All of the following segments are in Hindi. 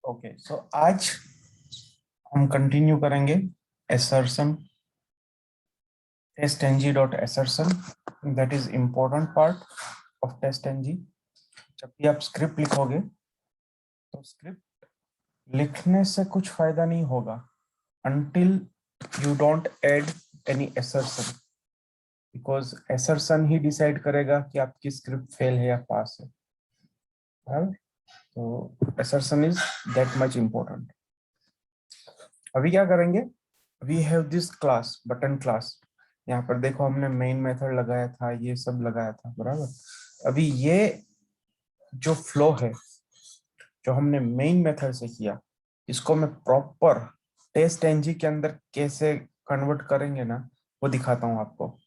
ओके, सो आज हम कंटिन्यू करेंगे assertion testng.assertion. That is important part of testng. जब भी आप स्क्रिप्ट लिखोगे तो स्क्रिप्ट लिखने से कुछ फायदा नहीं होगा until you don't add any assertion, because assertion he decide करेगा कि आपकी स्क्रिप्ट फेल है या पास है. Right? तो assertion is that much important. अभी क्या करेंगे? We have this class button class. यहाँ पर देखो हमने मेन मेथड लगाया था, ये सब लगाया था, बराबर. अभी ये जो फ्लो है जो हमने मेन मेथड से किया, इसको मैं प्रॉपर टेस्ट एनजी के अंदर कैसे कन्वर्ट करेंगे ना, वो दिखाता हूँ आपको.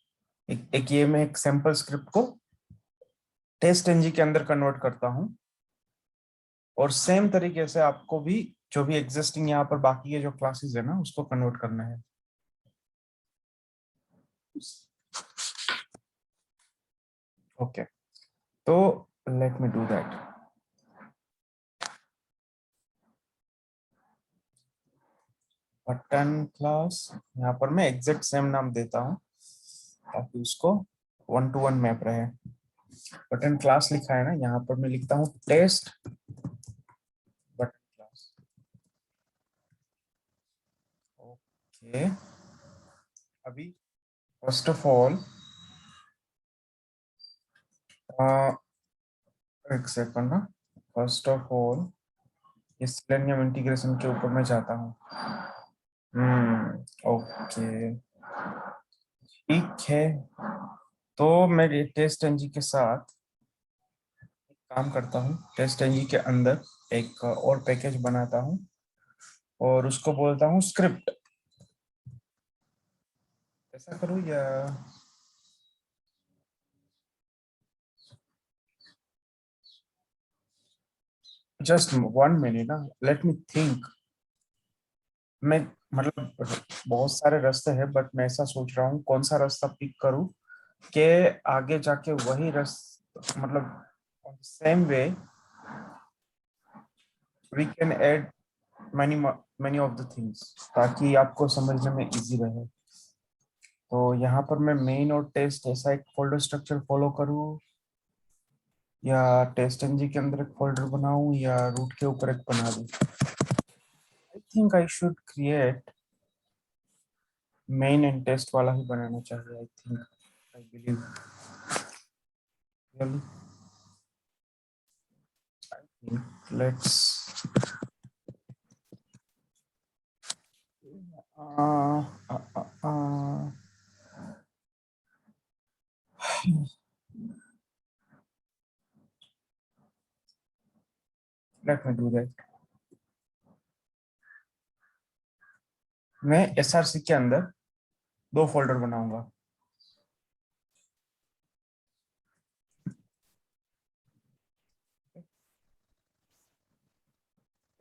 एक ये मैं एक सैंपल स्क्रिप्ट को टेस्ट एनजी के अंदर कन्वर्ट करता हूँ, और सेम तरीके से आपको भी जो भी एग्जिस्टिंग यहाँ पर बाकी के जो क्लासेस है ना, उसको कन्वर्ट करना है. ओके, तो late me do that. Button class, यहाँ पर मैं एग्जैक्ट सेम नाम देता हूँ ताकि उसको 1-to-1 मैप रहे. बटन क्लास लिखा है ना, यहाँ पर मैं लिखता हूँ टेस्ट बटन क्लास. ओके, अभी फर्स्ट ऑफ ऑल एक सेकंड ना, फर्स्ट ऑफ ऑल इस सेलेनियम इंटीग्रेशन के ऊपर मैं जाता हूँ. ओके, ठीक है. तो मैं टेस्ट एनजी के साथ काम करता हूँ. टेस्ट एनजी के अंदर एक और पैकेज बनाता हूँ और उसको बोलता हूँ स्क्रिप्ट. ऐसा करूँ या जस्ट 1 मिनट ना, लेट मी थिंक. मैं मतलब बहुत सारे रास्ते हैं, बट मैं ऐसा सोच रहा हूँ कौन सा रास्ता पिक करूँ कि आगे जाके वही रास्ता, मतलब same way we can add many many of the things, ताकि आपको समझने में इजी रहे. तो यहाँ पर मैं मेन और टेस्ट ऐसा एक फोल्डर स्ट्रक्चर फॉलो करूँ, या टेस्ट एनजी के अंदर एक फोल्डर बनाऊं, या रूट के ऊपर एक बना दूं. I think I should create main and test वाला ही बनाना चाहिए. I think, I believe, really I think let's let me do that. मैं एसआरसी के अंदर 2 फोल्डर बनाऊंगा.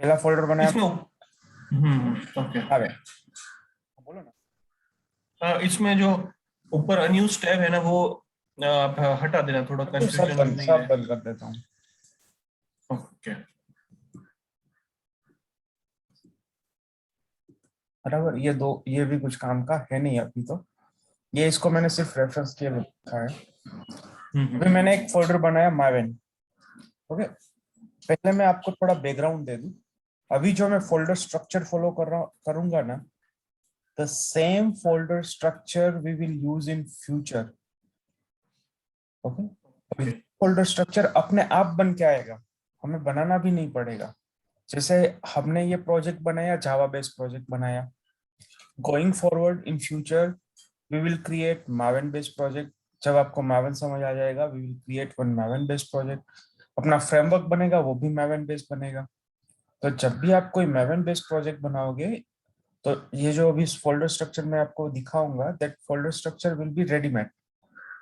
पहला फोल्डर बनाया. इसमें ओके. अरे बोलो ना. इसमें जो ऊपर अनयूज टैब है ना, वो आप हटा देना, थोड़ा तो कंफ्यूजन नहीं सब रहे. बंद कर देता हूँ. ओके. बराबर, ये भी कुछ काम का है नहीं अभी तो. ये इसको मैंने सिर्फ रेफरेंस के लिए लिखा है. अभी मैंने एक फोल्डर बनाया मावेन. ओके, पहले मैं आपको थोड़ा बैकग्राउंड दे दूं. अभी जो मैं फोल्डर स्ट्रक्चर फॉलो करूंगा ना, the same folder structure we will use in future. Okay, folder structure अपने आप बन के आएगा, हमें बनाना भी नहीं पड़ेगा. जैसे हमने ये प्रोजेक्ट बनाया, जावा बेस्ड प्रोजेक्ट बनाया, going forward in future we will create Maven based project. जब आपको मावेन समझ आ जाएगा, we will create one Maven based project. अपना फ्रेमवर्क बनेगा, वो भी मावेन बेस्ड बनेगा. तो जब भी आप कोई maven बेस्ड प्रोजेक्ट बनाओगे, तो ये जो अभी फोल्डर स्ट्रक्चर मैं आपको दिखाऊंगा, that folder structure will be readymade.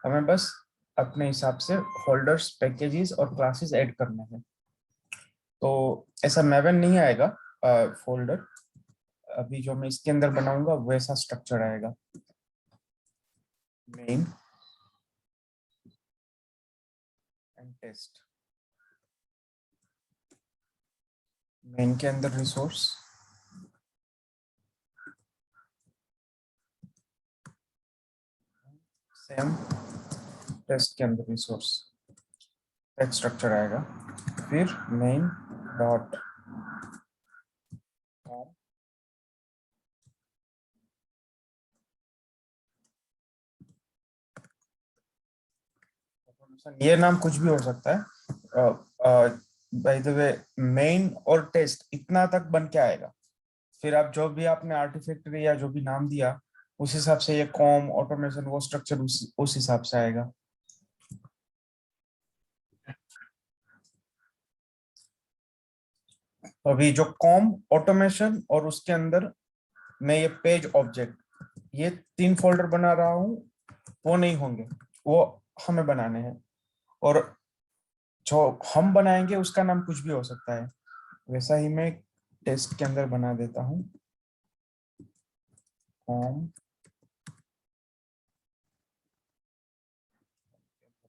हमें बस अपने हिसाब से फोल्डर्स, पैकेजेस और क्लासेस ऐड करने हैं. तो ऐसा maven नहीं आएगा फोल्डर. अभी जो मैं इसके अंदर बनाऊंगा वैसा स्ट्रक्चर आएगा. Main and test. मेन के अंदर रिसोर्स, सेम टेस्ट के अंदर रिसोर्स, टेक्स्ट स्ट्रक्चर आएगा, फिर मेन डॉट कॉम, ये नाम कुछ भी हो सकता है। बाय द वे मेन और टेस्ट इतना तक बन के आएगा, फिर आप जो भी आपने आर्टिफैक्टरी या जो भी नाम दिया उस हिसाब से ये कॉम ऑटोमेशन वो स्ट्रक्चर उस हिसाब से आएगा। अभी जो कॉम ऑटोमेशन और उसके अंदर मैं ये पेज ऑब्जेक्ट, ये 3 फोल्डर बना रहा हूँ, वो नहीं होंगे, वो हमें बनाने हैं, और जो हम बनाएंगे उसका नाम कुछ भी हो सकता है। वैसा ही मैं टेस्ट के अंदर बना देता हूँ, कॉम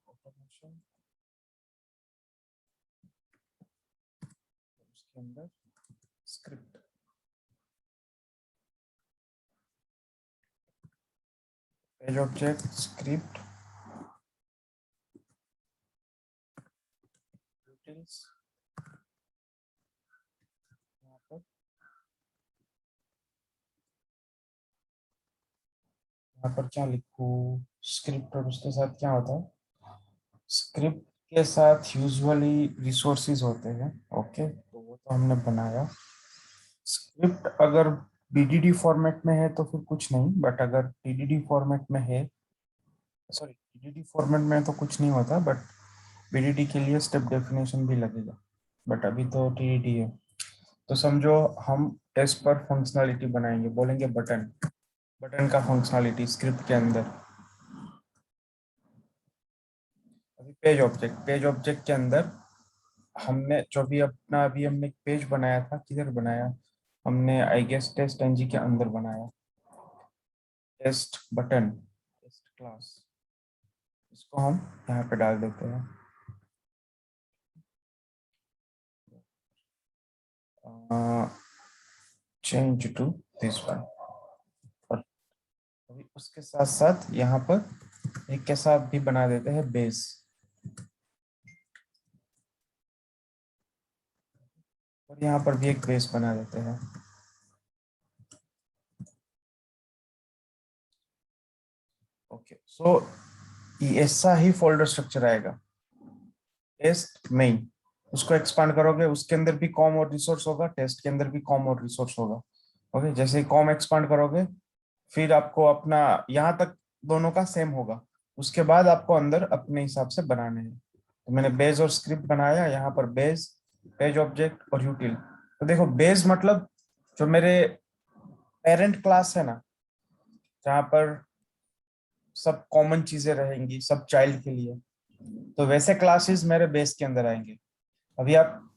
ऑटोमेशन, उसके अंदर script, page object script details, यहाँ पर क्या लिखूँ, स्क्रिप्ट और उसके साथ क्या होता है, स्क्रिप्ट के साथ यूजुअली रिसोर्सेज होते हैं। ओके, तो वो तो हमने बनाया। स्क्रिप्ट अगर बीडीडी फॉर्मेट में है तो फिर कुछ नहीं, बट अगर टीडीडी फॉर्मेट में है, सॉरी टीडीडी फॉर्मेट में तो कुछ नहीं होता, बट बीडीडी के लिए स्टेप डेफिनेशन भी लगेगा, बट अभी तो टीडीडी है। तो समझो हम टेस्ट पर फंक्शनलिटी बनाएंगे, बोलेंगे बटन, बटन का फंक्शनलिटी स्क्रिप्ट के अंदर। अभी पेज ऑब्जेक्ट के अंदर हमने जो भी अपना अभी हमने एक पेज बनाया था, किधर बनाया हमने, आई गेस टेस्ट एनजी के अंदर बनाया, टेस्ट बटन, टेस्ट क्लास, इसको हम यहाँ पे डाल देते हैं। चेंज टू दिस वन, और अभी उसके साथ साथ यहाँ पर एक कैसा भी बना देते हैं, बेस, और यहाँ पर भी एक बेस बना देते हैं। ओके, सो ऐसा ही फोल्डर स्ट्रक्चर आएगा, टेस्ट मेन, उसको एक्सपांड करोगे उसके अंदर भी कॉम और रिसोर्स होगा, टेस्ट के अंदर भी कॉम और रिसोर्स होगा। ओके, जैसे ही कॉम एक्सपांड करोगे फिर आपको अपना यहाँ तक दोनों का सेम होगा, उसके बाद आपको अंदर अपने हिसाब से बनाने हैं। तो मैंने बेस और स्क्रिप्ट बनाया, यहाँ पर बेस, पेज ऑब्जेक्ट और यूटिल। तो देखो बेस मतलब जो मेरे पेरेंट क्लास है ना, जहाँ पर सब कॉमन चीजें रहेंगी सब चाइल्ड के लिए, तो वैसे क्लासेस मेरे बेस के अंदर आएंगे। अभी आप,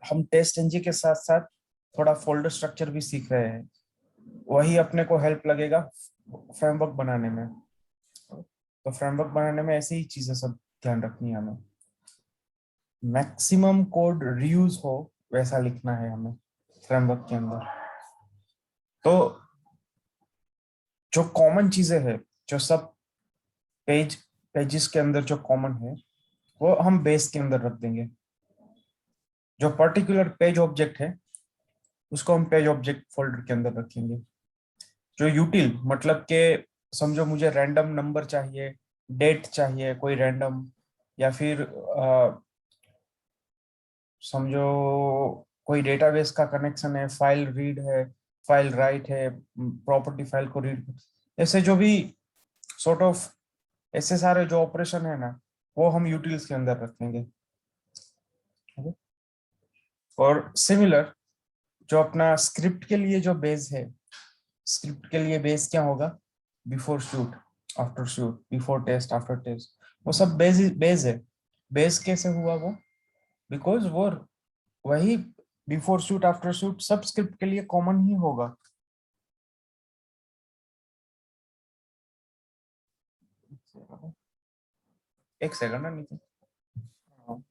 हम टेस्ट एनजी के साथ साथ थोड़ा फोल्डर स्ट्रक्चर भी सीख रहे हैं, वही अपने को हेल्प लगेगा फ्रेमवर्क बनाने में। तो फ्रेमवर्क बनाने में ऐसी ही चीजें सब ध्यान रखनी है हमें, मैक्सिमम कोड रीयूज हो वैसा लिखना है हमें फ्रेमवर्क के अंदर। तो जो कॉमन चीजें है, जो सब पेजेस के अंदर जो कॉमन है वो हम बेस के अंदर रख देंगे। जो पर्टिकुलर पेज ऑब्जेक्ट है उसको हम पेज ऑब्जेक्ट फोल्डर के अंदर रखेंगे। जो यूटिल मतलब के, समझो मुझे रैंडम नंबर चाहिए, डेट चाहिए कोई रैंडम, या फिर समझो कोई डेटाबेस का कनेक्शन है, फाइल रीड है, फाइल राइट है, प्रॉपर्टी फाइल को रीड, ऐसे जो भी सॉर्ट ऑफ ऐसे सारे जो ऑपरेशन है ना, वो हम यूटिल्स के अंदर रखेंगे। ठीक है? और सिमिलर जो अपना स्क्रिप्ट के लिए जो बेस है, स्क्रिप्ट के लिए बेस क्या होगा, before suite, after suite, before test, after test, वो सब बेस है। बेस कैसे हुआ वो, बिकॉज वो वही बिफोर शूट आफ्टर शूट सब स्क्रिप्ट के लिए कॉमन ही होगा। एक सेकंड ना नीचे, हाँ।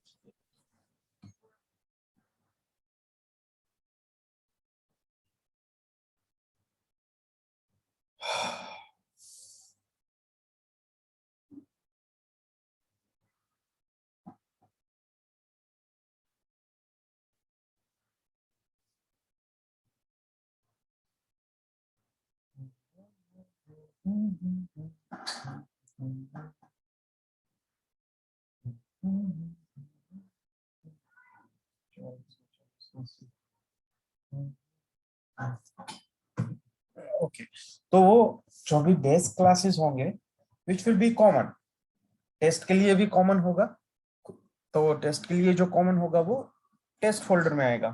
ओके, तो जो भी बेस क्लासेस होंगे which will be common, test के लिए भी कॉमन होगा, तो टेस्ट के लिए जो कॉमन होगा वो टेस्ट फोल्डर में आएगा,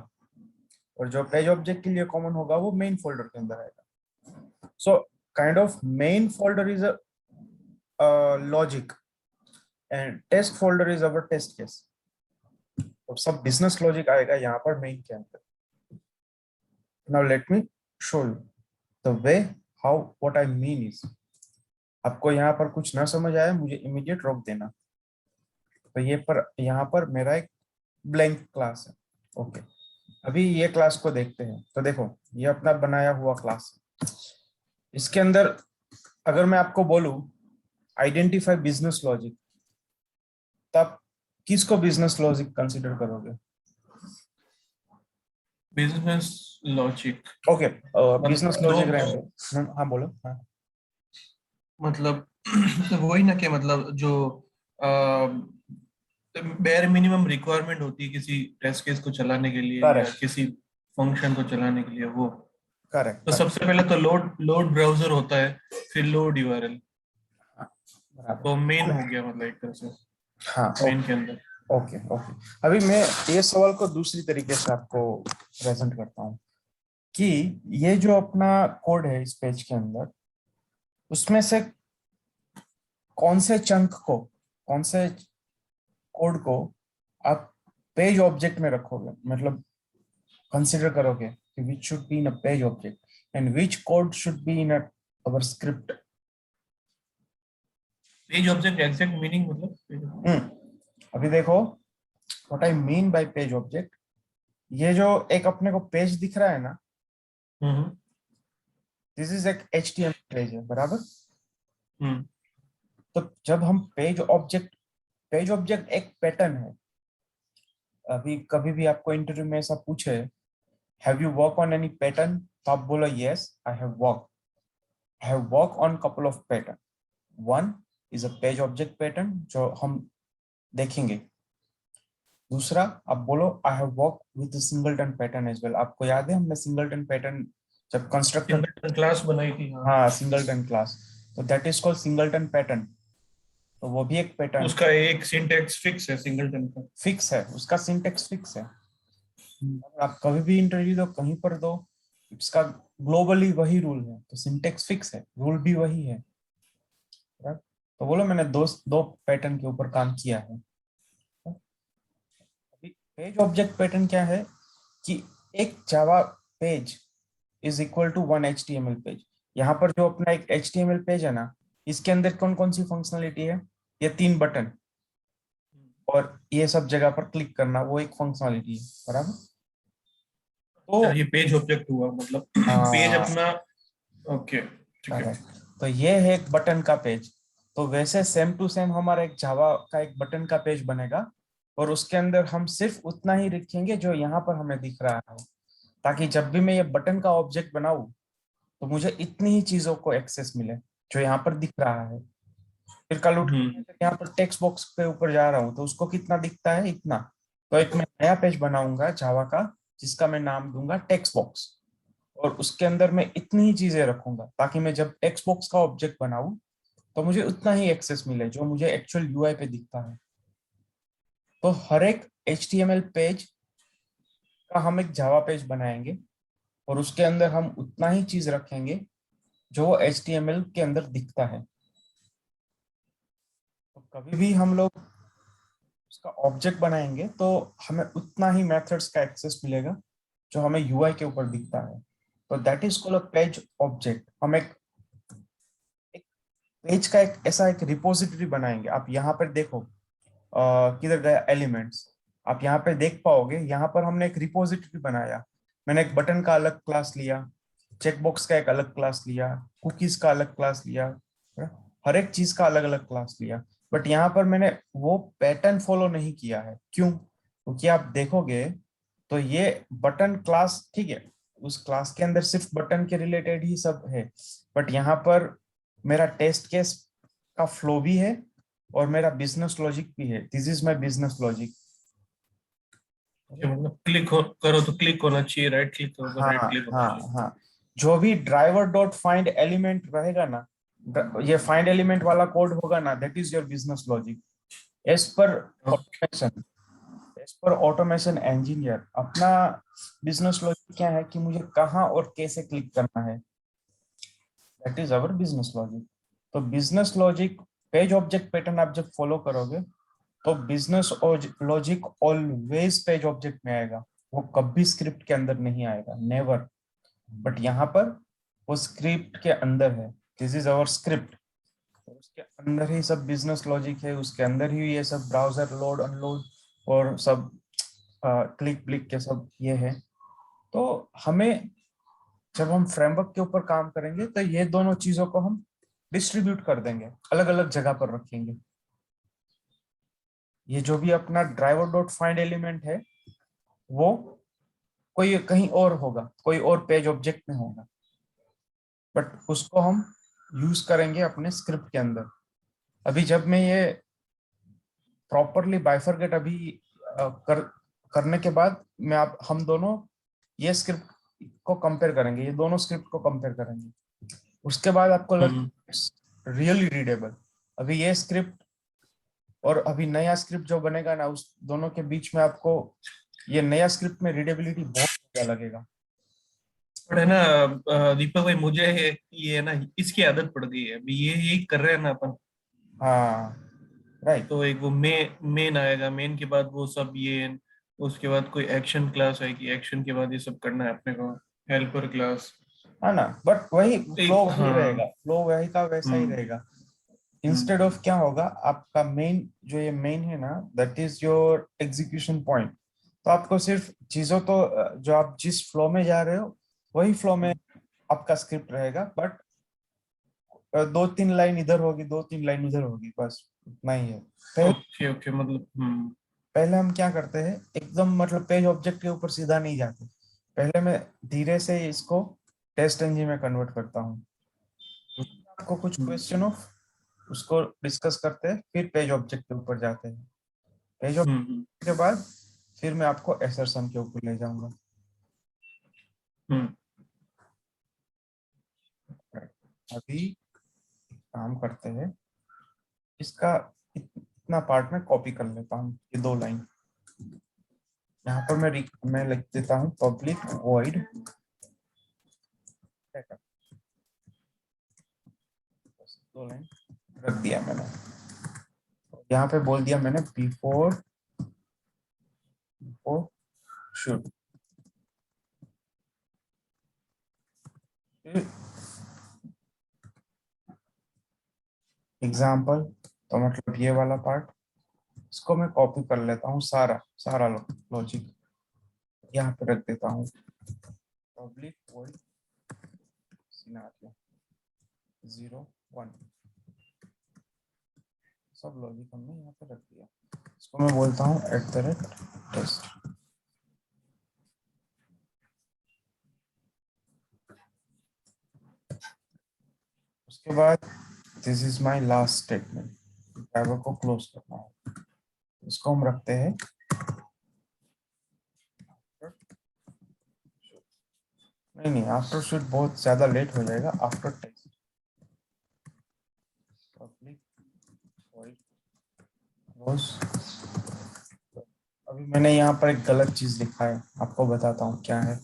और जो पेज ऑब्जेक्ट के लिए कॉमन होगा वो मेन फोल्डर के अंदर आएगा. So kind of main folder is a logic and test folder is our test case. तो सब बिजनेस लॉजिक आएगा यहाँ पर मेन के अंदर. Now let me show you the way how what I mean is. आपको यहाँ पर कुछ ना समझ आया मुझे इमीडिएट रोक देना. तो ये पर यहाँ पर मेरा एक ब्लैंक क्लास है. ओके, अभी ये क्लास को देखते हैं. तो देखो ये अपना बनाया हुआ क्लास है. इसके अंदर अगर मैं आपको बोलूं आइडेंटिफाई बिजनेस लॉजिक, तब किसको बिजनेस लॉजिक कंसीडर करोगे? बिजनेस लॉजिक ओके, बिजनेस दो, लॉजिक रहने दो. हाँ बोलो. हाँ मतलब वही ना कि मतलब जो बेयर मिनिमम रिक्वायरमेंट होती है किसी टेस्ट केस को चलाने के लिए या करेक्ट किसी फंक्शन को चलाने के लिए, वो करेक्ट तो करेक्ट. सबसे पहले तो लोड ब्राउजर होता है, फिर लोड यूआरएल. बराबर. तो मेन हो गया मतलब एक तरह से हाँ मेन के अंदर. Okay okay. अभी मैं ये सवाल को दूसरी तरीके से आपको प्रेजेंट करता हूँ कि ये जो अपना कोड है इस पेज के अंदर, उसमें से कौन से चंक को, कौन से कोड को आप पेज ऑब्जेक्ट में रखोगे, मतलब कंसिडर करोगे कि which should be in a page object and which code should be in our script. Page object exact meaning मतलब अभी देखो what I mean by page object, ये जो एक अपने को पेज दिख रहा है ना, हम्म दिस इज एक HTML पेज है, बराबर. हम्म तो जब हम पेज ऑब्जेक्ट एक पैटर्न है. अभी कभी भी आपको इंटरव्यू में ऐसा पूछे have you work on any pattern, तो आप बोलो yes I have work on couple of pattern. One is a page object pattern जो हम देखेंगे. दूसरा आप बोलो I have work with singleton pattern as well. आपको याद है हमने सिंगलटन पैटर्न जब कंस्ट्रक्टर, सिंगल क्लास बनाई थी, हाँ. हाँ सिंगलटन क्लास, तो that is called singleton pattern. तो वो भी एक पैटर्न उसका एक सिंटैक्स फिक्स है सिंगलटन का. फिक्स है, उसका सिंटेक्स फिक्स है. अगर आप कभी भी इंटरव्यू दो कहीं पर दो, इसका ग्लोबली वही रूल है, तो सिंटेक्स फिक्स है, रूल भी वही है. right? तो बोलो मैंने दो पैटर्न के ऊपर काम किया है. अभी पेज ऑब्जेक्ट पैटर्न क्या है कि एक Java page is equal to one HTML page. यहाँ पर जो अपना एक HTML पेज है ना, इसके अंदर कौन कौन सी फंक्शनलिटी है? ये 3 बटन और ये सब जगह पर क्लिक करना, वो एक फंक्शनलिटी है, बराबर. तो अच्छा, ये पेज ऑब्जेक्ट हुआ मतलब पेज अपना. ओके, ठीक है. करेक्ट. तो ये है एक बटन का पेज. तो वैसे सेम टू सेम हमारा एक जावा का एक बटन का पेज बनेगा, और उसके अंदर हम सिर्फ उतना ही लिखेंगे जो यहाँ पर हमें दिख रहा है, ताकि जब भी मैं ये बटन का ऑब्जेक्ट बनाऊं तो मुझे इतनी ही चीजों को एक्सेस मिले जो यहाँ पर दिख रहा है. फिर कल उठ हम्म के यहाँ पर टेक्स्ट बॉक्स पे ऊपर जा रहा हूँ तो उसको कितना दिखता है, इतना. तो एक मैं नया पेज बनाऊंगा जावा का जिसका मैं नाम दूंगा टेक्स्ट बॉक्स, और उसके अंदर मैं इतनी ही चीजें रखूंगा ताकि मैं जब टेक्स्ट बॉक्स का ऑब्जेक्ट बनाऊं तो मुझे उतना ही एक्सेस मिले जो मुझे एक्चुअल यूआई पे दिखता है. तो हर एक HTML पेज का हम एक जावा पेज बनाएंगे, और उसके अंदर हम उतना ही चीज रखेंगे जो HTML के अंदर दिखता है. तो कभी भी हम लोग उसका ऑब्जेक्ट बनाएंगे तो हमें उतना ही मेथड्स का एक्सेस मिलेगा जो हमें यूआई के ऊपर दिखता है. तो that is called a page object. हम एक पेज का एक ऐसा एक रिपोजिटरी बनाएंगे. आप यहाँ पर देखो किधर गया एलिमेंट्स, आप यहाँ पे देख पाओगे. यहाँ पर हमने एक रिपोजिटरी बनाया. मैंने एक बटन का अलग क्लास लिया, चेकबॉक्स का एक अलग क्लास लिया, कुकीज का अलग क्लास लिया, हर एक चीज का अलग अलग क्लास लिया. बट यहाँ पर मैंने वो पैटर्न फॉलो नहीं किया है. क्यों? क्योंकि आप देखोगे तो ये बटन क्लास ठीक है, उस क्लास के अंदर सिर्फ बटन के रिलेटेड ही सब है, बट यहाँ पर मेरा टेस्ट केस का फ्लो भी है और मेरा बिजनेस लॉजिक भी है। This is my business logic. मतलब करो तो क्लिक होना चाहिए, राइट क्लिक करो तो हाँ राइट क्लिक होना हाँ चाहिए। हाँ, जो भी ड्राइवर डॉट फाइंड एलिमेंट रहेगा ना, ये फाइंड एलिमेंट वाला कोड होगा ना, that is your business logic. As per okay. Automation, as per automation engineer, अपना बिजनेस लॉजिक क्या है कि मुझे कहाँ और कैसे क्लिक करना है, that is our business logic. तो business logic page object pattern आप जब फॉलो करोगे तो business logic always page object में आएगा, वो कभी स्क्रिप्ट के अंदर नहीं आएगा, नेवर। बट यहाँ पर वो स्क्रिप्ट के अंदर है, दिस इज आवर स्क्रिप्ट। उसके अंदर ही सब बिजनेस लॉजिक है, उसके अंदर ही ये सब ब्राउजर लोड अनलोड और सब क्लिक ब्लिक के सब ये है। तो हमें जब हम फ्रेमवर्क के ऊपर काम करेंगे तो ये दोनों चीजों को हम डिस्ट्रीब्यूट कर देंगे, अलग अलग जगह पर रखेंगे। ये जो भी अपना ड्राइवर डॉट फाइंड एलिमेंट है वो कोई कहीं और होगा, कोई और पेज ऑब्जेक्ट में होगा, बट उसको हम यूज करेंगे अपने स्क्रिप्ट के अंदर। अभी जब मैं ये प्रॉपरली बाइफरकेट अभी करने के बाद मैं आप हम दोनों ये स्क्रिप्ट को कंपेयर करेंगे, ये दोनों स्क्रिप्ट को कंपेयर करेंगे, उसके बाद आपको हम्म। लगेगा रियली रीडेबल। अभी ये स्क्रिप्ट और अभी नया स्क्रिप्ट जो बनेगा ना, उस दोनों के बीच में आपको ये नया स्क्रिप्ट में रीडेबिलिटी बहुत ज्यादा लगेगा। पर है ना दीपक भाई, मुझे ये है ना इसकी आदत पड़ गई है, अभी ये यही कर रहे हैं ना अपन। हाँ राइट। तो एक वो मेन आएगा, मेन के बाद वो सब ये, उसके बाद कोई एक्शन क्लास आएगी, एक्शन के बाद ये सब करना है अपने को, हेल्पर क्लास। है ना, बट वही फ्लो एक वही रहेगा, हाँ। फ्लो वही का वैसा ही हम्म। रहेगा। हम्म। इंस्टेड ऑफ क्या होगा, आपका मेन जो ये मेन है ना, that is your execution point. तो आपको सिर्फ चीजों तो जो आप जिस फ्लो में जा रहे हो वही फ्लो में आपका स्क्रिप्ट रहेगा, बट दो तीन लाइन इधर होगी, दो तीन लाइन उधर होगी, बस उतना ही है। पहले ओके ओके, मतलब हम्म। पहले हम क्या करते हैं, एकदम मतलब पेज ऑब्जेक्ट के ऊपर सीधा नहीं जाते, पहले मैं धीरे से इसको टेस्ट एनजी में कन्वर्ट करता हूँ। आपको कुछ हम्म। क्वेश्चन हो उसको डिस्कस करते हैं, फिर पेज ऑब्जेक्ट के ऊपर जाते हैं, पेज हम्म। ऑब्जेक्ट के बाद फिर मैं आपको असर्शन के ऊपर ले जाऊंगा। हम्म। अभी काम करते हैं, इसका इतना पार्ट में कॉपी कर लेता हूँ, ये दो लाइन यहाँ पर मैं लिख देता हूँ पब्लिक वॉइड, दो लाइन रख दिया मैंने। यहाँ पे बोल दिया मैंने बिफोर बिफोर शुड। एग्जाम्पल, तो मतलब ये वाला पार्ट, इसको मैं कॉपी कर लेता हूँ, सारा सारा लॉजिक यहाँ पे रख देता हूँ। पब्लिक वॉइड सिनेरियो 0 1, सब लॉजिक हमने यहाँ पे रख दिया। इसको मैं बोलता हूँ @टेस्ट। उसके बाद this is my last statement, driver को क्लोज करना है, इसको हम रखते हैं। नहीं नहीं, आफ्टर शूट बहुत ज्यादा लेट हो जाएगा, after test. Public void close. अभी मैंने यहाँ पर एक गलत चीज लिखा है, आपको बताता हूँ क्या है।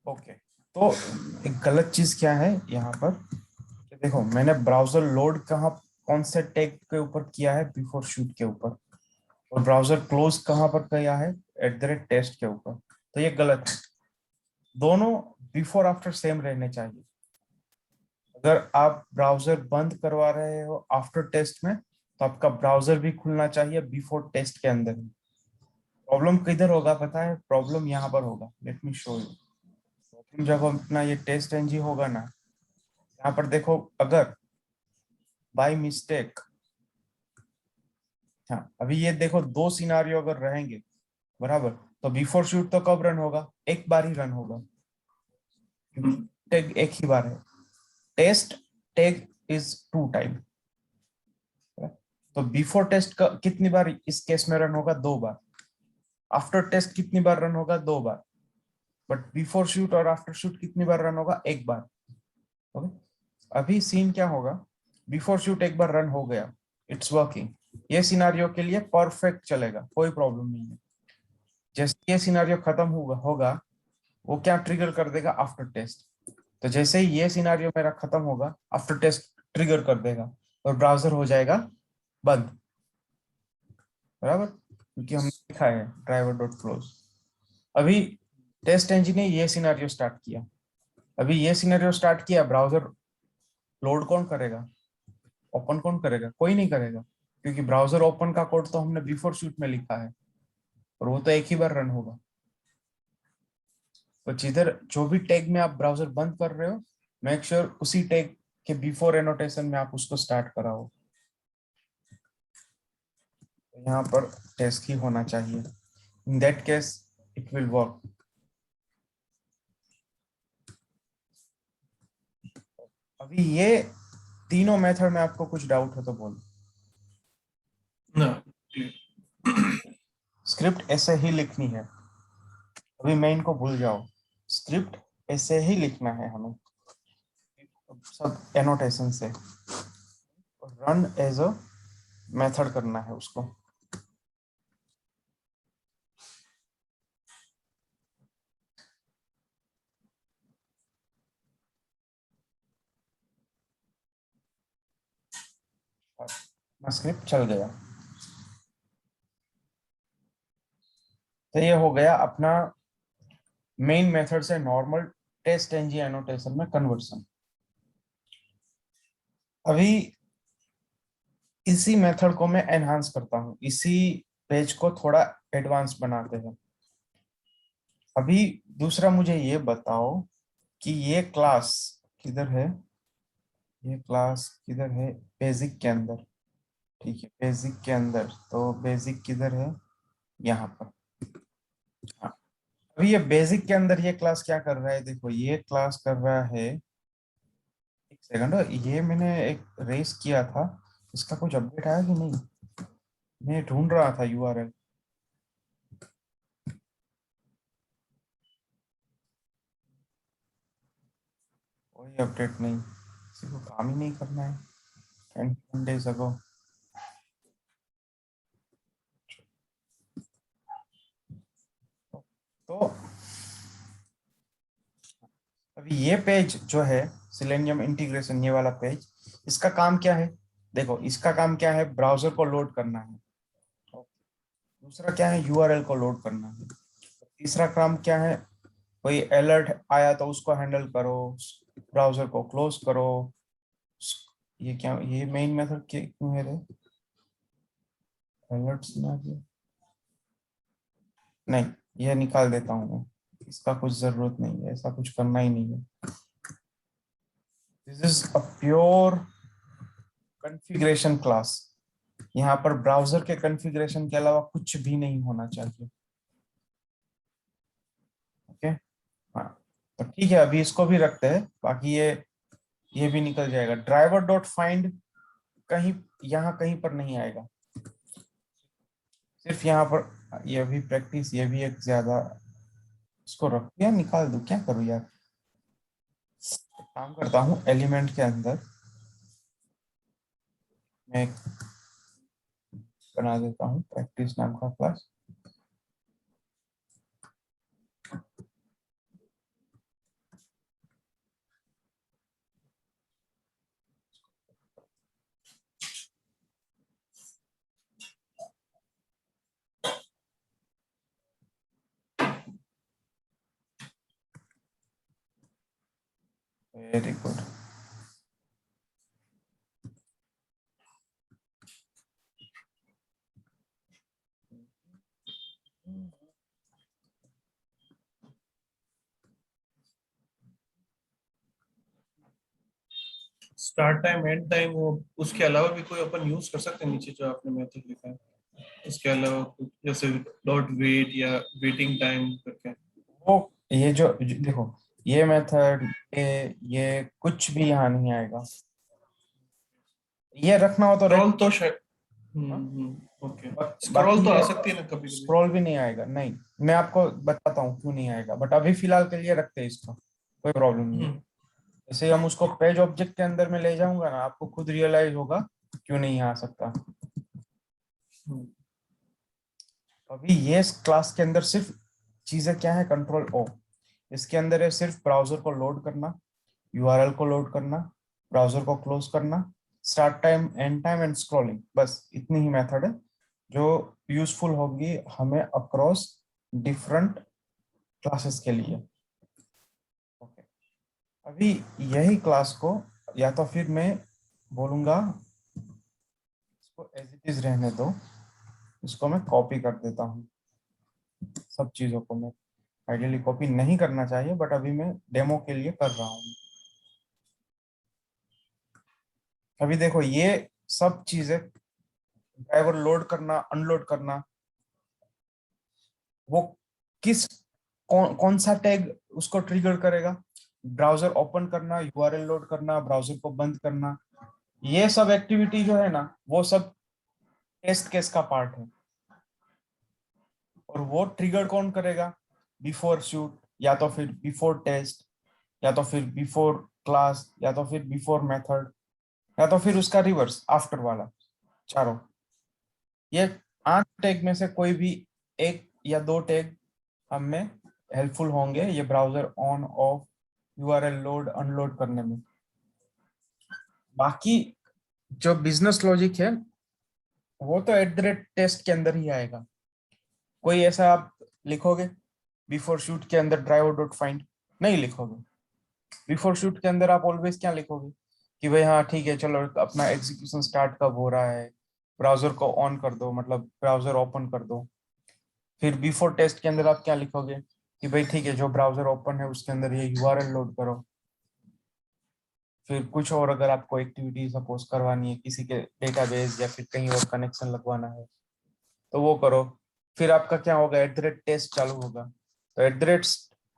ओके, तो एक गलत चीज क्या है यहाँ पर कि देखो, मैंने ब्राउजर लोड कहाँ कौन से टैग के ऊपर किया है, बिफोर शूट के ऊपर, और ब्राउजर क्लोज कहाँ पर किया है, @टेस्ट के ऊपर। तो ये गलत है, दोनों बिफोर आफ्टर सेम रहने चाहिए। अगर आप ब्राउजर बंद करवा रहे हो आफ्टर टेस्ट में, तो आपका ब्राउजर भी खुलना चाहिए बिफोर टेस्ट के अंदर ही। प्रॉब्लम किधर होगा पता है, प्रॉब्लम यहाँ पर होगा, let me show you. Problem जब अपना ये टेस्ट एनजी होगा ना, यहाँ पर देखो, अगर बाय मिस्टेक, हाँ अभी ये देखो दो सिनारियो अगर रहेंगे बराबर, तो बिफोर शूट तो कब रन होगा, एक बार ही रन होगा, क्योंकि टैग एक ही बार है। Test tag is 2 time. तो बिफोर टेस्ट का कितनी बार इस केस में रन होगा? 2 बार। आफ्टर टेस्ट कितनी बार रन होगा? 2 बार। बट बिफोर शूट और आफ्टर शूट कितनी बार रन होगा? 1 बार। ओके, अभी सीन क्या होगा? बिफोर शूट एक बार रन हो गया, इट्स वर्किंग। ये सिनारियो के लिए परफेक्ट चलेगा, कोई प्रॉब्लम नहीं है। जैसे ये सिनारियो खत्म होगा वो क्या ट्रिगर कर देगा? After test. तो जैसे ही ये सिनारियो मेरा खत्म होगा, आफ्टर टेस्ट ट्रिगर कर देगा और ब्राउजर हो जाएगा बंद। बराबर, क्योंकि हमने लिखा है ड्राइवर डॉट क्लोज। अभी टेस्ट इंजन ने ये सिनारियो स्टार्ट किया। अभी ये सिनेरियो स्टार्ट किया, ब्राउजर लोड कौन करेगा? ओपन कौन करेगा? कोई नहीं करेगा, क्योंकि ब्राउजर ओपन का कोड तो हमने बिफोर शूट में लिखा है और वो तो एक ही बार रन होगा। तो जिधर जो भी टैग में आप ब्राउजर बंद कर रहे हो, मेक श्योर उसी टैग के बिफोर एनोटेशन में आप उसको स्टार्ट कराओ। तो यहाँ पर टेस्ट ही होना चाहिए। In that case it will work. अभी ये तीनों मेथड में आपको कुछ डाउट हो तो बोलो। ना स्क्रिप्ट ऐसे ही लिखनी है, अभी मेन को भूल जाओ। स्क्रिप्ट ऐसे ही लिखना है हमें, सब एनोटेशन से। रन एज अ मेथड करना है उसको। स्क्रिप्ट चल गया। तो ये हो गया अपना मेन मेथड से नॉर्मल टेस्ट एनजी एनोटेशन में कन्वर्सन। अभी इसी मेथड को मैं एनहांस करता हूँ, इसी पेज को थोड़ा एडवांस बनाते हैं। अभी दूसरा मुझे ये बताओ कि ये क्लास किधर है? ये क्लास किधर है? बेसिक के अंदर। ठीक है, बेसिक के अंदर। तो बेसिक किधर है? यहाँ पर। हाँ, अभी ये बेसिक के अंदर ये क्लास क्या कर रहा है? देखो, ये क्लास कर रहा है, एक सेकंड, ये मैंने एक रेस किया था, इसका कुछ अपडेट आया कि नहीं? मैं ढूंढ रहा था यूआरएल। कोई अपडेट नहीं, किसी को काम ही नहीं करना है। 10 days ago। तो अभी ये पेज जो है सिलेनियम इंटीग्रेशन, ये वाला पेज, इसका काम क्या है? देखो, इसका काम क्या है? ब्राउजर को लोड करना है। दूसरा क्या है? यूआरएल को लोड करना है। तीसरा काम क्या है? कोई अलर्ट आया तो उसको हैंडल करो, ब्राउजर को क्लोज करो। ये क्या, ये मेन मेथड क्यों है रे? अलर्ट्स ना दिया? नहीं, ये निकाल देता हूँ मैं, इसका कुछ जरूरत नहीं है, ऐसा कुछ करना ही नहीं है। This is a pure configuration class. यहाँ पर ब्राउजर के कॉन्फ़िगरेशन के अलावा कुछ भी नहीं होना चाहिए। ओके, हाँ, तो ठीक है, अभी इसको भी रखते हैं, बाकी ये भी निकल जाएगा। ड्राइवर डॉट फाइंड कहीं यहाँ कहीं पर नहीं आएगा, सिर्फ यहाँ पर। ये भी प्रैक्टिस, ये भी एक ज्यादा, इसको रख दिया, निकाल दूं? क्या करूँ यार? काम करता हूँ, एलिमेंट के अंदर मैं एक बना देता हूँ प्रैक्टिस नाम का class. Very good. Start time and time, वो उसके अलावा भी कोई अपन यूज कर सकते हैं नीचे जो आपने मेथड लिखा है, इसके अलावा कुछ जैसे डॉट वेट या वेटिंग टाइम करके? वो ये जो देखो, ये मेथड, ये कुछ भी यहाँ नहीं आएगा। ये रखना हो तो स्क्रॉल रख। तो शायद हाँ? ओके, बाकी स्क्रॉल तो आ ये सकती है ना कभी कभी। स्क्रॉल भी नहीं आएगा, नहीं। मैं आपको बताता हूँ क्यों नहीं आएगा, बट अभी फिलहाल के लिए रखते हैं इसको, कोई प्रॉब्लम नहीं है। हम्म जैसे हम उसको पेज ऑब्जेक्ट के अंदर में ले जाऊंगा ना, आपको खुद रियलाइज होगा क्यों नहीं आ सकता। हम्म अभी ये क्लास के अंदर सिर्फ चीजें क्या है, कंट्रोल ओ। इसके अंदर है सिर्फ ब्राउजर को लोड करना, यूआरएल को लोड करना, ब्राउजर को क्लोज करना, start time, and time and scrolling, बस इतनी ही मेथड है जो यूजफुल होगी हमें अक्रॉस डिफरेंट क्लासेस के लिए। ओके, अभी यही क्लास को या तो फिर मैं बोलूंगा इसको एज इट इज रहने दो, इसको मैं कॉपी कर देता हूँ। सब चीजों को मैं आइडियली कॉपी नहीं करना चाहिए, बट अभी मैं डेमो के लिए कर रहा हूँ। अभी देखो ये सब चीजें, ड्राइवर लोड करना, अनलोड करना, वो किस कौन सा टैग उसको ट्रिगर करेगा, ब्राउजर ओपन करना, यूआरएल लोड करना, ब्राउजर को बंद करना, ये सब एक्टिविटी जो है ना, वो सब टेस्ट केस का पार्ट है। और वो ट्रिगर कौन करेगा, बिफोर शूट, या तो फिर बिफोर टेस्ट, या तो फिर बिफोर क्लास, या तो फिर बिफोर मेथड, या तो फिर उसका रिवर्स आफ्टर वाला, चारों। ये 8 टैग में से कोई भी एक या दो टैग हमें हेल्पफुल होंगे ये browser on off, URL load unload करने में। बाकी जो बिजनेस लॉजिक है वो तो एट द रेट टेस्ट के अंदर ही आएगा। कोई ऐसा आप लिखोगे बिफोर शूट के अंदर ड्राइवर डॉट फाइंड, नहीं लिखोगे। बिफोर शूट के अंदर आप ऑलवेज क्या लिखोगे कि भाई हाँ ठीक है चलो अपना एग्जीक्यूशन स्टार्ट कब हो रहा है, ब्राउजर को ऑन कर दो, मतलब ब्राउजर ओपन कर दो। फिर बिफोर टेस्ट के अंदर आप क्या लिखोगे कि भाई ठीक है जो ब्राउजर ओपन है उसके अंदर ये यूआरएल लोड करो। फिर कुछ और अगर आपको एक्टिविटी सपोज करवानी है, किसी के डेटाबेस या फिर कहीं और कनेक्शन लगवाना है तो वो करो। फिर आपका क्या होगा, एट द रेट टेस्ट चालू होगा। तो एट द रेट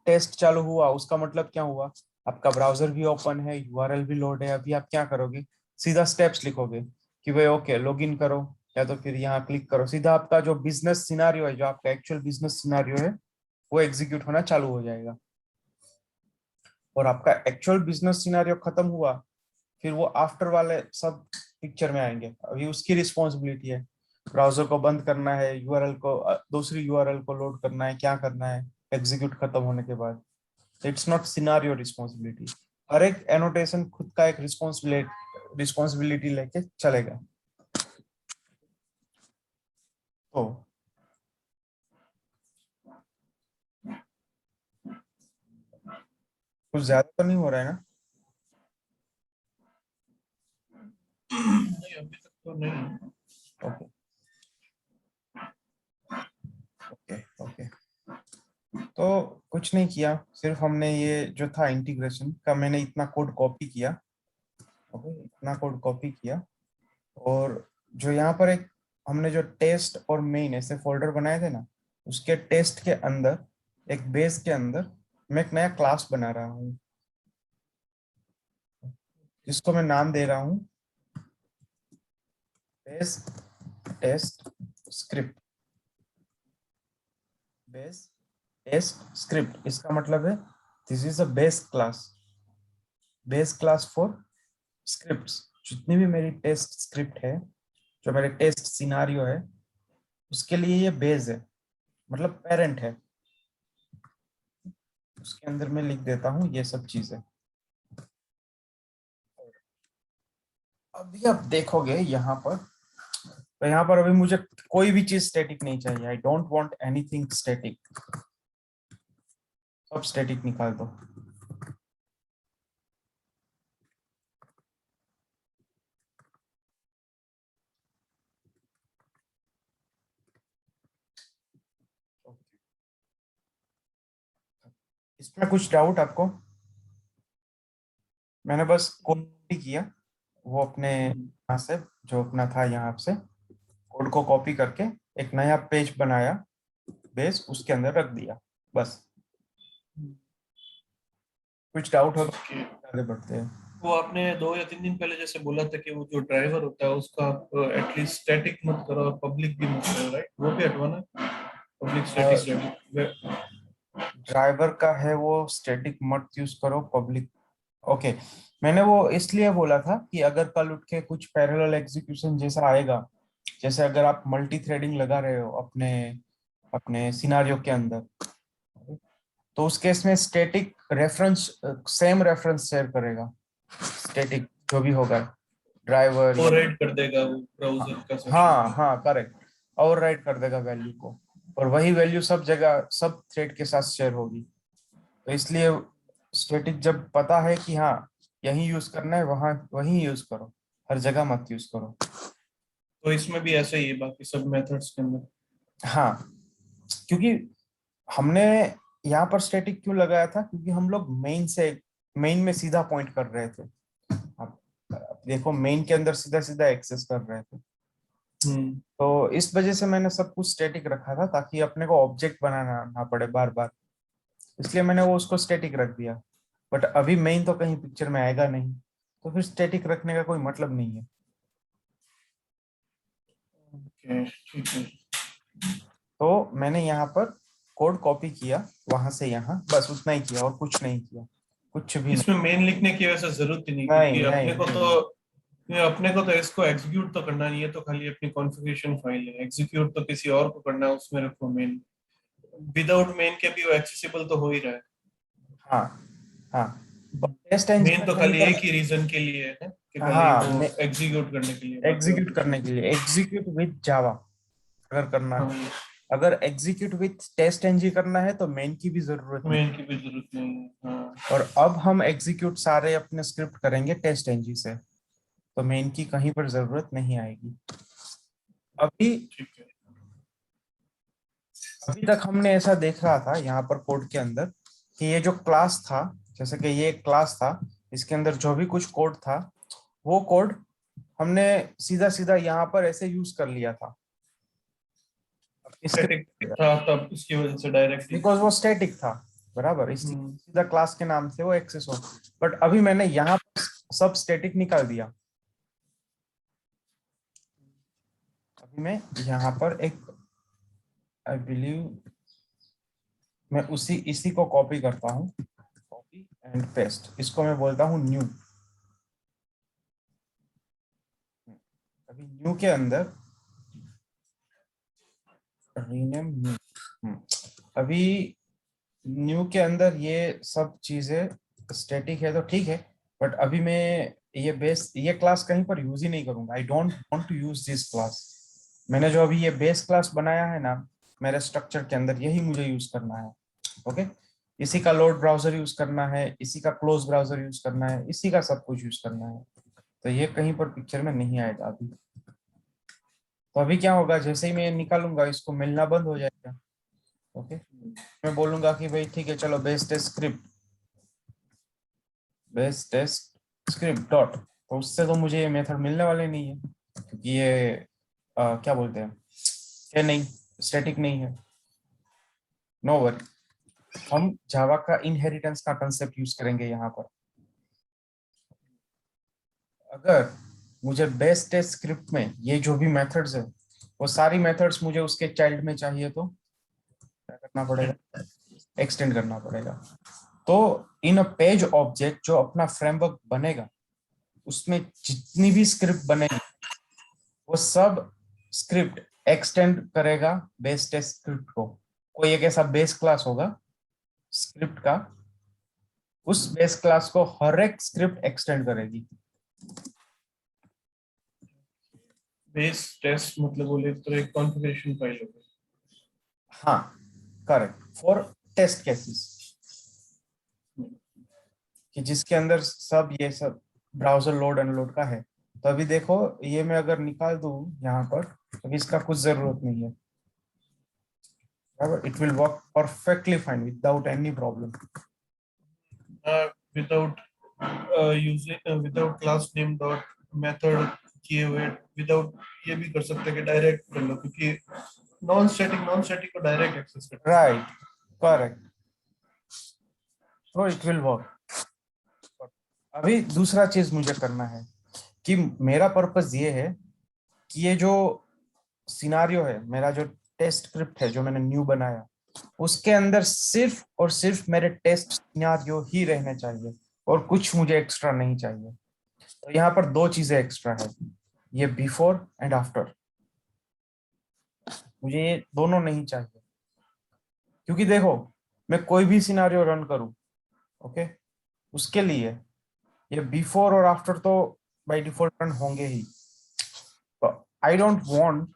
टेस्ट चालू हुआ उसका मतलब क्या हुआ, आपका ब्राउजर भी ओपन है, यूआरएल भी लोड है। अभी आप क्या करोगे, सीधा स्टेप्स लिखोगे कि भाई ओके लॉग इन करो, या तो फिर यहाँ क्लिक करो। सीधा आपका जो बिजनेस सिनारियो है, जो आपका एक्चुअल बिजनेस सिनारियो है, वो एग्जीक्यूट होना चालू हो जाएगा। और आपका एक्चुअल बिजनेस सिनारियो खत्म हुआ, फिर वो आफ्टर वाले सब पिक्चर में आएंगे। अभी उसकी रिस्पॉन्सिबिलिटी है, ब्राउजर को बंद करना है, यूआरएल को दूसरी यूआरएल को लोड करना है, क्या करना है एग्जीक्यूट खत्म होने के बाद। It's not scenario responsibility. हर एक एनोटेशन खुद का एक रिस्पॉन्सिबिलिटी लेके चलेगा। तो कुछ ज्यादा तो नहीं हो रहा है ना? नहीं अभी तक तो नहीं। Okay okay okay. तो कुछ नहीं किया, सिर्फ हमने ये जो था इंटीग्रेशन का, मैंने इतना कोड कॉपी किया। ओके, इतना कोड कॉपी किया। और जो यहाँ पर एक हमने जो टेस्ट और मेन ऐसे फोल्डर बनाए थे ना, उसके टेस्ट के अंदर, एक बेस के अंदर मैं एक नया क्लास बना रहा हूँ, जिसको मैं नाम दे रहा हूँ base test script. Base test script, इसका मतलब है this is a base class, base class for scripts. जितनी भी मेरी टेस्ट स्क्रिप्ट है, जो मेरे टेस्ट सिनारियो है, उसके लिए ये बेस है, मतलब पेरेंट है। उसके अंदर मैं लिख देता हूँ ये सब चीजें। अभी आप देखोगे यहाँ पर, तो यहाँ पर अभी मुझे कोई भी चीज स्टैटिक नहीं चाहिए। आई डोंट वांट एनीथिंग स्टैटिक, सब स्टैटिक निकाल दो। इसमें कुछ डाउट आपको? मैंने बस कॉपी किया वो अपने यहाँ से, जो अपना था यहाँ से, कोड को कॉपी करके एक नया पेज बनाया, बेस उसके अंदर रख दिया, बस। कुछ डाउट हो तो ओके। आगे बढ़ते हैं। वो आपने 2 या 3 दिन पहले जैसे बोला था कि वो जो ड्राइवर होता है उसका आप एटलीस्ट स्टैटिक मत करो और पब्लिक भी मत करो, राइट? वो भी हटवाना, पब्लिक स्टैटिक। ड्राइवर का है वो स्टैटिक मत यूज करो, पब्लिक। ओके, मैंने वो इसलिए बोला था कि अगर कल उठ के कुछ पैरेलल एग्जीक्यूशन जैसा आएगा, जैसे अगर आप मल्टी थ्रेडिंग लगा रहे हो अपने अपने सिनारियो के अंदर, तो उस केस में static reference same reference share करेगा। स्टैटिक जो भी होगा ड्राइवर या ओवरराइड कर देगा वो ब्राउजर का सेक्शन। हाँ हाँ करेक्ट, ओवरराइड कर देगा वैल्यू को, और वही वैल्यू सब जगह सब थ्रेड के साथ शेयर होगी। तो इसलिए स्टैटिक जब पता है कि हाँ यही यूज करना है, वहां वही यूज करो, हर जगह मत यूज करो। तो इसमें भी ऐसा ही है बाकी सब मेथड्स के अंदर। हाँ, क्योंकि हमने यहाँ पर स्टैटिक क्यों लगाया था, क्योंकि हम लोग मेन में सीधा पॉइंट कर रहे थे। आप देखो मेन के अंदर सीधा सीधा एक्सेस कर रहे थे, हम्म। तो इस वजह से मैंने सब कुछ स्टैटिक रखा था ताकि अपने को ऑब्जेक्ट बनाना ना पड़े बार बार, इसलिए मैंने वो उसको स्टैटिक रख दिया। बट अभी मेन तो कहीं पिक्चर में आएगा नहीं, तो फिर स्टैटिक रखने का कोई मतलब नहीं है। ओके, ठीक है। तो मैंने यहाँ पर कोड कॉपी किया वहां से यहाँ, बस उतना ही किया और कुछ नहीं किया, कुछ भी नहीं। इसमें मेन लिखने की वैसे जरूरत ही नहीं, नहीं क्योंकि नहीं नहीं। अपने को तो इसको एग्जीक्यूट तो करना नहीं है, तो खाली अपनी कॉन्फ़िगरेशन फाइल है। एग्जीक्यूट तो किसी और को करना है, उसमें रखो मेन। विदाउट मेन के भी वो एक्सेसिबल तो हो ही रहा है। हाँ हाँ, टेस्ट एंजिन मेन में तो कहीं खाली पर, एक ही रीजन के लिए है कि खाली हाँ, वो एग्जीक्यूट करने के लिए, बाकी और एग्जीक्यूट कुछ करने नहीं। के लिए एग्जीक्यूट विद जावा अगर करना है। हाँ, अगर एग्जीक्यूट विथ टेस्ट एनजी करना है तो मेन की भी जरूरत नहीं। मेन की भी जरूरत नहीं है। हाँ, और अब हम एग्जीक्यूट सारे अपने स्क्रिप्ट करेंगे टेस्ट एनजी से, तो मेन की कहीं पर जरूरत नहीं आएगी। अभी ठीक है। अभी तक हमने ऐसा देख रहा था यहाँ पर कोड के अंदर कि ये जो क्लास था, जैसे कि ये एक क्लास था, इसके अंदर जो भी कुछ कोड था वो कोड हमने सीधा सीधा यहाँ पर ऐसे यूज कर लिया था स्टैटिक स्क्रिप्ट, था तब, इसकी वजह से डायरेक्टली। बिकॉज वो स्टैटिक था, बराबर, इसलिए सीधा क्लास के नाम से वो एक्सेस हो। बट अभी मैंने यहाँ पर सब स्टैटिक निकाल दिया। अभी मैं यहाँ पर एक, आई बिलीव, मैं उसी इसी को कॉपी करता हूँ, कॉपी एंड पेस्ट, इसको मैं बोलता हूँ न्यू। अभी न्यू के अंदर रीनेम न्यू, अभी न्यू के अंदर ये सब चीजें स्टैटिक है तो ठीक है, बट अभी मैं ये क्लास कहीं पर यूज ही नहीं करूंगा। I don't want to use this class. मैंने जो अभी ये बेस क्लास बनाया है ना मेरे स्ट्रक्चर के अंदर, यही मुझे यूज करना है। ओके, इसी का लोड ब्राउजर यूज करना है, इसी का क्लोज ब्राउजर यूज करना है, इसी का सब कुछ यूज करना है। तो ये कहीं पर पिक्चर में नहीं आएगा अभी। तो अभी क्या होगा, जैसे ही मैं निकालूंगा इसको मिलना बंद हो जाएगा। ओके, मैं बोलूंगा कि भाई ठीक है चलो बेस टेस्ट स्क्रिप्ट डॉट, तो उससे तो मुझे ये मेथड मिलने वाले नहीं है, क्योंकि ये क्या बोलते हैं, है नहीं, स्टैटिक नहीं है। नो वरी, हम जावा का इनहेरिटेंस का कंसेप्ट यूज करेंगे यहाँ पर। अगर मुझे बेस टेस्ट स्क्रिप्ट में ये जो भी मेथड्स है वो सारी मेथड्स मुझे उसके चाइल्ड में चाहिए, तो क्या करना पड़ेगा, एक्सटेंड करना पड़ेगा। तो इन अ पेज ऑब्जेक्ट जो अपना फ्रेमवर्क बनेगा, उसमें जितनी भी स्क्रिप्ट बनेगी वो सब स्क्रिप्ट एक्सटेंड करेगा बेस टेस्ट स्क्रिप्ट को। कोई एक ऐसा बेस क्लास होगा स्क्रिप्ट का, उस बेस क्लास को हर एक स्क्रिप्ट एक्सटेंड करेगी। बेस टेस्ट मतलब बोले तो एक कॉन्फ़िगरेशन फाइल होगी। हाँ करेक्ट, फॉर टेस्ट केसेस, कि जिसके अंदर सब ये सब ब्राउजर लोड अनलोड का है। तो अभी देखो ये मैं अगर निकाल दूं यहाँ पर, तो इसका कुछ जरूरत नहीं है, it will work perfectly fine without any problem. Without using without class name dot method किए हुए, विदाउट ये भी कर सकते हैं कि डायरेक्ट कर लो, क्योंकि नॉन स्टैटिक को डायरेक्ट एक्सेस करते हैं। Right, correct, so it will work। अभी दूसरा चीज मुझे करना है कि मेरा पर्पस ये है कि ये जो सिनारियो है, मेरा जो टेस्ट स्क्रिप्ट है जो मैंने न्यू बनाया, उसके अंदर सिर्फ और सिर्फ मेरे टेस्ट सिनारियो ही रहने चाहिए और कुछ मुझे एक्स्ट्रा नहीं चाहिए। तो यहाँ पर दो चीजें एक्स्ट्रा है, ये बिफोर एंड आफ्टर। मुझे ये दोनों नहीं चाहिए, क्योंकि देखो मैं कोई भी सिनारियो रन करूं, ओके, उसके लिए ये बिफोर और आफ्टर तो बाय डिफॉल्ट रन होंगे ही। तो I don't want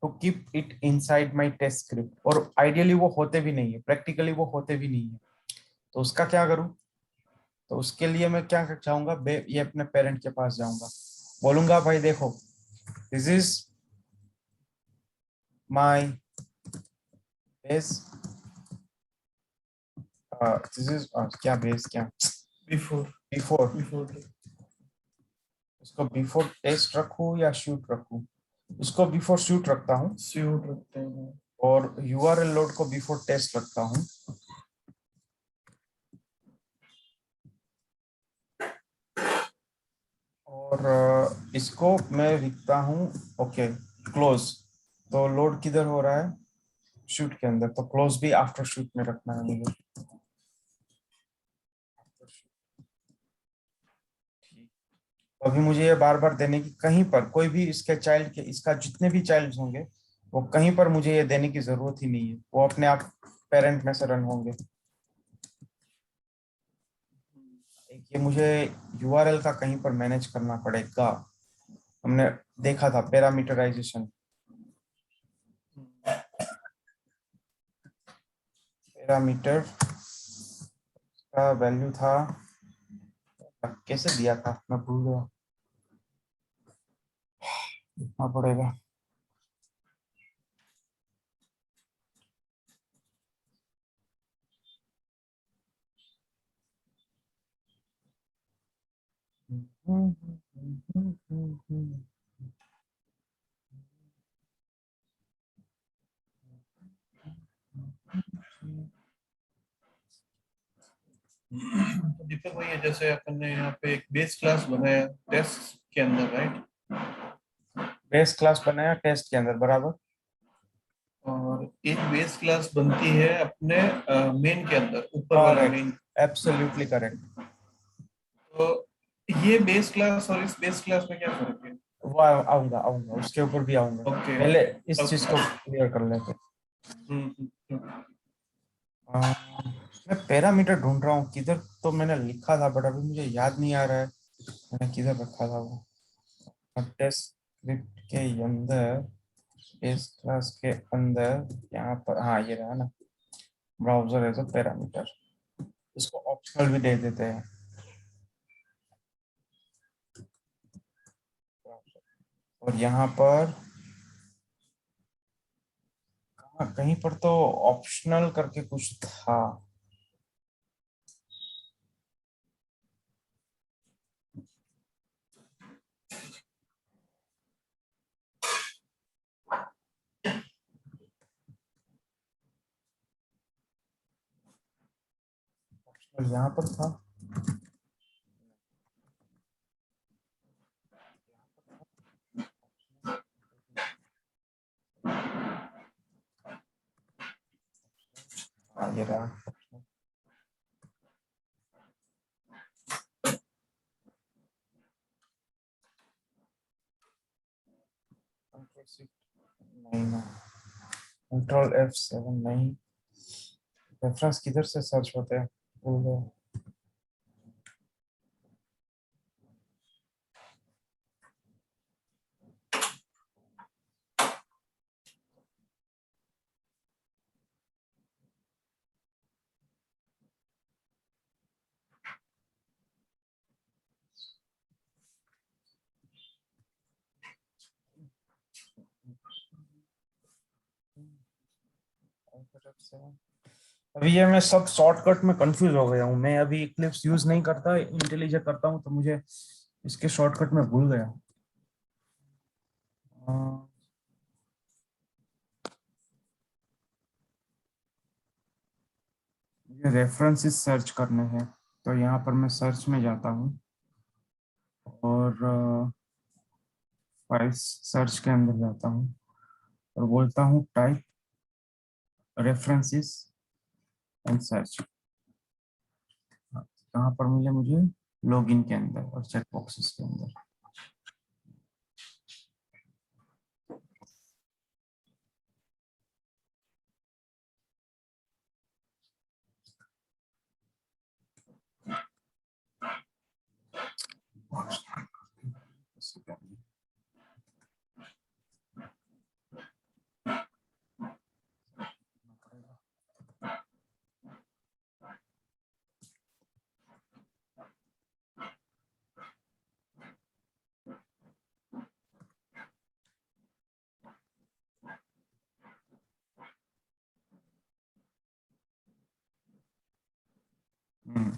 to keep it inside my test script, और आइडियली वो होते भी नहीं है, प्रैक्टिकली वो होते भी नहीं है। तो उसका क्या करूं? तो उसके लिए मैं क्या चाहूंगा, ये अपने पेरेंट के पास जाऊंगा, बोलूंगा भाई देखो, this is my base, this is क्या बेस क्या बिफोर बिफोर, बिफोर इसको बिफोर टेस्ट रखूं या शूट रखूं? इसको बिफोर शूट रखता हूं स्यूट रखते हैं। और यूआरएल लोड को बिफोर टेस्ट रखता हूं। और इसको मैं लिखता हूं, ओके, क्लोज। तो लोड किधर हो रहा है? शूट के अंदर, तो क्लोज भी आफ्टर शूट में रखना है मुझे। ठीक। अभी मुझे ये बार बार देने की, कहीं पर कोई भी इसके चाइल्ड के, इसका जितने भी चाइल्ड होंगे वो कहीं पर मुझे ये देने की जरूरत ही नहीं है, वो अपने आप पेरेंट में से रन होंगे। एक ये मुझे यूआरएल का कहीं पर मैनेज करना पड़ेगा। हमने देखा था पैरामीटराइजेशन, पैरामीटर का वैल्यू था, कैसे दिया था मैं भूल गया, लिखना पड़ेगा। तो दीपक भैया, जैसे अपन ने यहाँ पे एक बेस क्लास बनाया टेस्ट के अंदर, राइट? बेस क्लास बनाया टेस्ट के अंदर, बराबर। और एक बेस क्लास बनती है अपने मेन के अंदर, ऊपर वाला करेक्ट, मेन। Absolutely correct. तो ये बेस क्लास और इस बेस क्लास में क्या फर्क है? वो आऊंगा आऊंगा, उसके ऊपर भी आऊंगा। ओके। पहले इस चीज को ओके। क्लियर कर लेते। हम्म। अ, मैं पैरामीटर ढूंढ रहा हूँ किधर, तो मैंने लिखा था बट अभी मुझे याद नहीं आ रहा है मैंने किधर रखा था वो। टेस्ट स्क्रिप्ट के अंदर, इस क्लास के अंदर, यहाँ पर, हाँ ये रहा ना, ब्राउजर है तो पैरामीटर, इसको ऑप्शनल भी दे देते हैं। और यहाँ पर कहीं पर तो ऑप्शनल करके कुछ था। ऑप्शनल यहाँ पर था। हाँ ये रहा। नहीं ना, कंट्रोल F7 नहीं। रेफरेंस किधर से सर्च होते हैं, भूल गया। अभी ये मैं सब शॉर्टकट में कंफ्यूज हो गया हूँ। मैं अभी इक्लिप्स यूज नहीं करता, इंटेलिजे करता हूँ, तो मुझे इसके शॉर्टकट में भूल गया। मुझे रेफरेंसेस सर्च करने हैं। तो यहाँ पर मैं सर्च में जाता हूँ और फाइल्स सर्च के अंदर जाता हूँ और बोलता हूँ टाइप रेफरेंसेस एंड सर्च। कहाँ पर मिले मुझे? लॉगिन के अंदर और चेक बॉक्सेस के अंदर।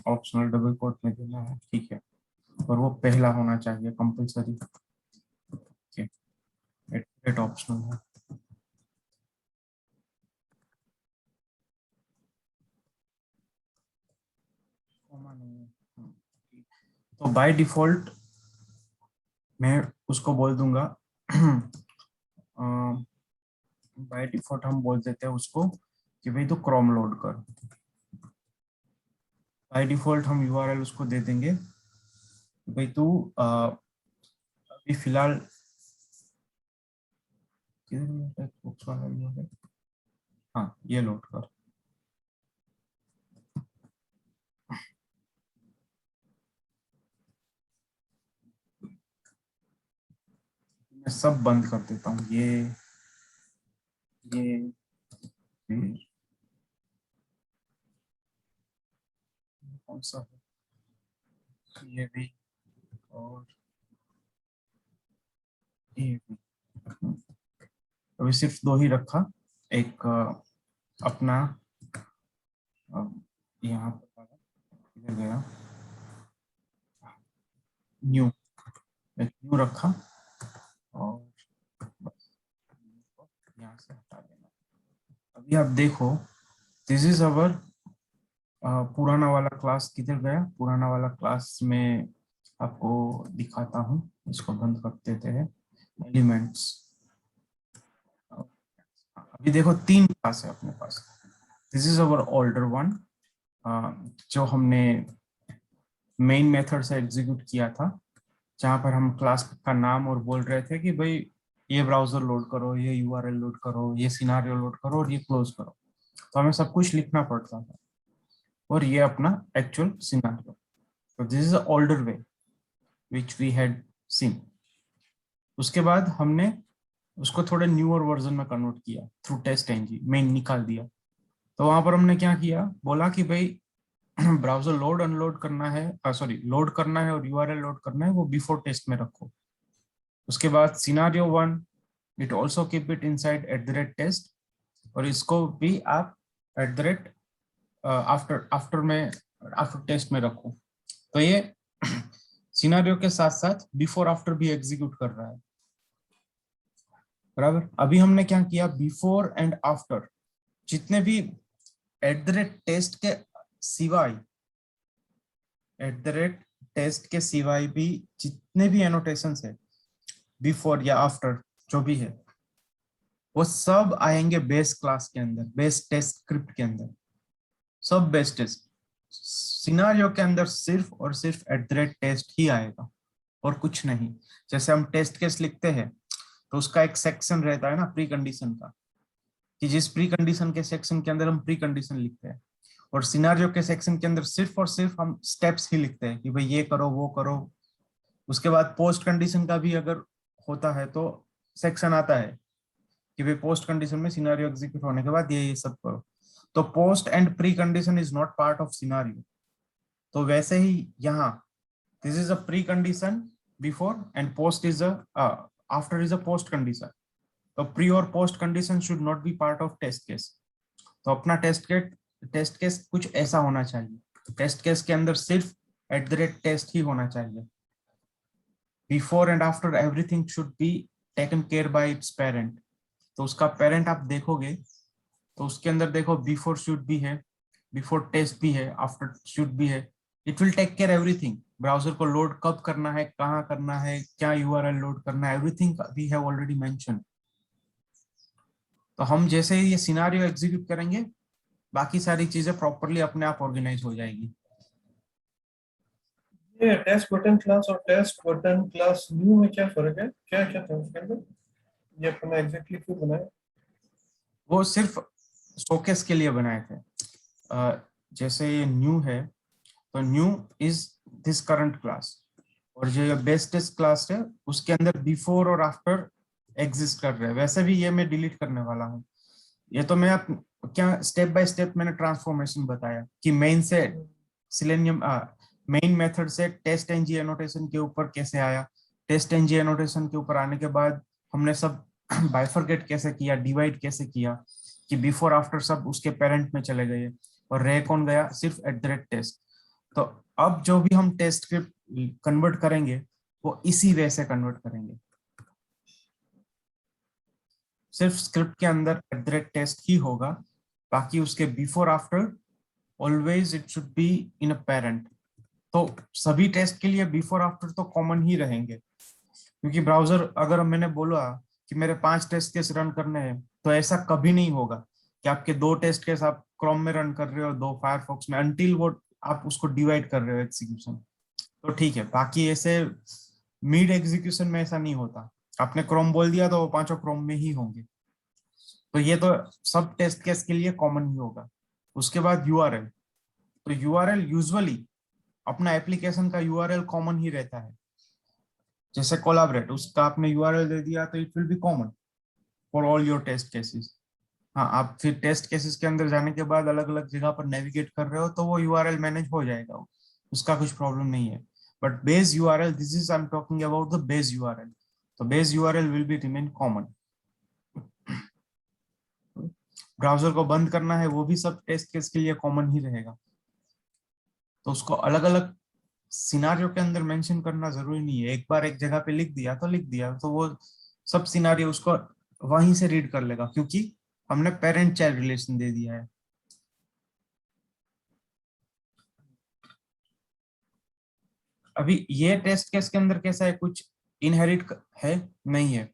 ऑप्शनल डबल कोट में देना है, ठीक है, और वो पहला होना चाहिए कंपलसरी। एट ऑप्शनल है। तो बाय डिफॉल्ट मैं उसको बोल दूंगा बाय डिफॉल्ट हम बोल देते हैं उसको कि भाई तो क्रोम लोड कर। बाय डिफॉल्ट हम यूआरएल उसको दे देंगे कि भाई तू अभी फिलहाल हाँ ये लोड कर। मैं सब बंद कर देता हूँ, ये फिर कौन सा है, ये भी और ये भी। अभी सिर्फ दो ही रखा, एक अपना यहाँ पर इधर गया न्यू, एक न्यू रखा और बस यहाँ से हटा देना। अभी आप देखो दिस इज अवर पुराना वाला क्लास किधर गया? पुराना वाला क्लास में आपको दिखाता हूँ, इसको बंद कर देते हैं। एलिमेंट्स, अभी देखो 3 क्लास है अपने पास। This is our older one जो हमने मेन मेथड से एग्जीक्यूट किया था, जहां पर हम क्लास का नाम और बोल रहे थे कि भाई ये ब्राउजर लोड करो, ये यूआरएल लोड करो, ये सिनारियो लोड करो और ये क्लोज करो। तो हमें सब कुछ लिखना पड़ता था और ये अपना एक्चुअल सिनारियो। तो this is older way which we had seen. उसके बाद हमने उसको थोड़े न्यूअर वर्जन में कन्वर्ट किया थ्रू टेस्ट एनजी, मेन निकाल दिया। तो वहां पर हमने क्या किया, बोला कि भाई ब्राउजर लोड अनलोड करना है, सॉरी लोड करना है और यूआरएल लोड करना है, वो बिफोर टेस्ट में रखो। उसके बाद scenario 1 it also keep it inside @test, और इसको भी आप आफ्टर में आफ्टर टेस्ट में रखो। तो ये सिनारियो के साथ साथ बिफोर आफ्टर भी एग्जीक्यूट कर रहा है, बराबर। अभी हमने क्या किया, बिफोर एंड आफ्टर जितने भी @टेस्ट के सिवाय @टेस्ट के सिवाय भी जितने भी एनोटेशंस है बिफोर या आफ्टर जो भी है, वो सब आएंगे बेस क्लास के अंदर, बेस टेस्ट स्क्रिप्ट के अंदर, सब बेस टेस्ट। सिनारियो के अंदर सिर्फ और सिर्फ @टेस्ट ही आएगा और कुछ नहीं। जैसे हम टेस्ट केस लिखते हैं तो उसका एक सेक्शन रहता है ना प्री कंडीशन का, कि जिस प्री कंडीशन के सेक्शन के अंदर हम प्री कंडीशन लिखते हैं, और सिनारियो के सेक्शन के अंदर सिर्फ और सिर्फ हम स्टेप्स ही लिखते हैं कि भाई ये करो वो करो। उसके बाद पोस्ट कंडीशन का भी अगर होता है तो सेक्शन आता है कि भाई पोस्ट कंडीशन में सिनारियो एग्जीक्यूट होने के बाद ये सब करो। तो post and pre condition is not part of scenario. तो वैसे ही यहाँ this is a pre condition before and post is a after is a post condition. तो प्री और post condition should not be part of test case. तो अपना टेस्ट केस कुछ ऐसा होना चाहिए, टेस्ट केस के अंदर सिर्फ @टेस्ट ही होना चाहिए। Before and after everything should be taken care bye it's parent. तो उसका पेरेंट आप देखोगे तो उसके अंदर देखो बिफोर शुड भी है, बिफोर टेस्ट भी है, आफ्टर शुड भी है, it will take care everything. Browser को लोड कब करना है, कहाँ करना है, क्या यूआरएल लोड करना है, everything we have already mention. तो हम जैसे ही ये सिनारियो एग्जीक्यूट करेंगे, बाकी सारी चीजें प्रॉपरली अपने आप ऑर्गेनाइज हो जाएगी। ये टेस्ट बटन क्लास और टेस्ट बटन क्लास न्यू में क्या फर्क है, क्या क्या था उसके अंदर, ये अपना एग्जैक्टली क्यों बनाया? वो सिर्फ शोकेस के लिए बनाए थे। जैसे ये न्यू है तो new is this current class, और जो ये बेस टेस्ट क्लास है उसके अंदर बिफोर और आफ्टर एग्जिस्ट कर रहे हैं। वैसे भी ये मैं डिलीट करने वाला हूँ। ये तो मैं क्या स्टेप बाय स्टेप मैंने ट्रांसफॉर्मेशन बताया कि मेन से सिलेनियम मेन मेथड से टेस्ट एनजी एनोटेशन के ऊपर कैसे आया। टेस्ट एनजी एनोटेशन के ऊपर आने के बाद हमने सब बाइफरकेट कैसे किया, डिवाइड कैसे किया, कि बिफोर आफ्टर सब उसके पेरेंट में चले गए, और रह कौन गया, सिर्फ @टेस्ट। तो अब जो भी हम टेस्ट स्क्रिप्ट कन्वर्ट करेंगे वो इसी वे से कन्वर्ट करेंगे। सिर्फ स्क्रिप्ट के अंदर @टेस्ट ही होगा, बाकी उसके before after always it should be in a parent. तो सभी टेस्ट के लिए बिफोर आफ्टर तो कॉमन ही रहेंगे, क्योंकि ब्राउजर अगर मैंने बोला कि मेरे 5 टेस्ट केस रन करने हैं, तो ऐसा कभी नहीं होगा कि आपके 2 टेस्ट केस आप क्रोम में रन कर रहे हो, 2 फायरफॉक्स में, अनटिल वो आप उसको डिवाइड कर रहे हो एग्जीक्यूशन। तो ठीक है, बाकी ऐसे मिड एग्जीक्यूशन में ऐसा नहीं होता। आपने क्रोम बोल दिया तो वो 5 क्रोम में ही होंगे। तो ये तो सब टेस्ट केस के लिए कॉमन ही होगा। उसके बाद यूआरएल, तो यूआरएल यूजुअली अपना एप्लीकेशन का यूआरएल कॉमन ही रहता है। जैसे कोलैबोरेट, उसका आपने यूआरएल दे दिया तो it will be common for all your test cases. हाँ, आप फिर टेस्ट केसेस के अंदर जाने के बाद अलग अलग जगह पर नेविगेट कर रहे हो तो वो यूआरएल मैनेज हो जाएगा, उसका कुछ प्रॉब्लम नहीं है। But base URL, this is I am talking about the base URL, तो base URL will be remain common. Browser को बंद करना है वो भी सब टेस्ट केस के लिए कॉमन ही रहेगा। तो उसको अलग अलग सिनारियो के अंदर मेंशन करना जरूरी नहीं है। एक बार एक जगह पे लिख दिया तो लिख दिया, तो वो सब सिनारियो उसको वहीं से रीड कर लेगा, क्योंकि हमने पेरेंट चाइल्ड रिलेशन दे दिया है। अभी ये टेस्ट केस के अंदर कैसा है, कुछ इनहेरिट है नहीं है,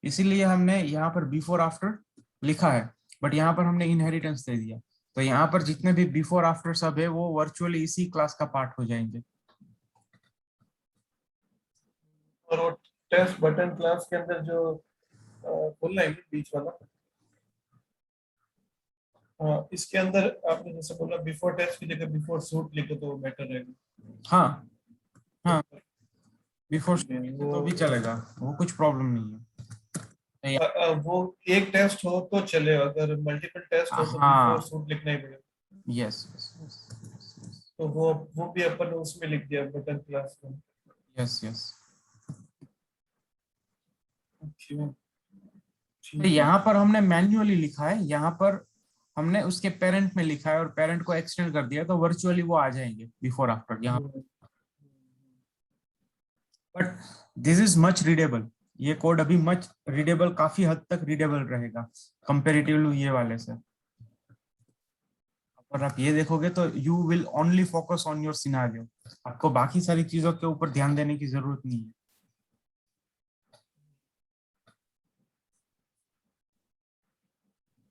इसीलिए हमने यहाँ पर बिफोर आफ्टर लिखा है, बट यहाँ पर हमने इनहेरिटेंस दे दिया। तो यहाँ पर जितने भी बिफोर आफ्टर सब है वो वर्चुअली इसी क्लास का पार्ट हो जाएंगे। और वो टेस्ट बटन क्लास के अंदर जो बोलना है बीच वाला, हाँ, इसके अंदर आपने जैसे बोला बिफोर टेस्ट की जगह बिफोर सूट लिखो तो बेटर रहेगा। हाँ हाँ, बिफोर वो तो भी चलेगा, वो कुछ प्रॉब्लम नहीं है। वो एक टेस्ट हो तो चले, अगर मल्टीपल टेस्ट हो तो बिफोर हाँ, सूट लिखना ही पड़ेगा। यस तो वो भी अपन उसमें लिख दिया बटन क्लास में। Yes yes. अच्छा, तो ठीक है। यहाँ पर हमने मैन्युअली लिखा है, यहाँ पर हमने उसके पेरेंट में लिखा है और पेरेंट को एक्सटेंड कर दिया, तो वर्चुअली वो आ जाएंगे बिफोर आफ्टर यहाँ। But this is much readable, ये कोड अभी मच रीडेबल, काफी हद तक रीडेबल रहेगा कंपेरेटिवली ये वाले से। अगर आप ये देखोगे तो you will only focus on your scenario, आपको बाकी सारी चीजों के ऊपर ध्यान देने की जरूरत नहीं है।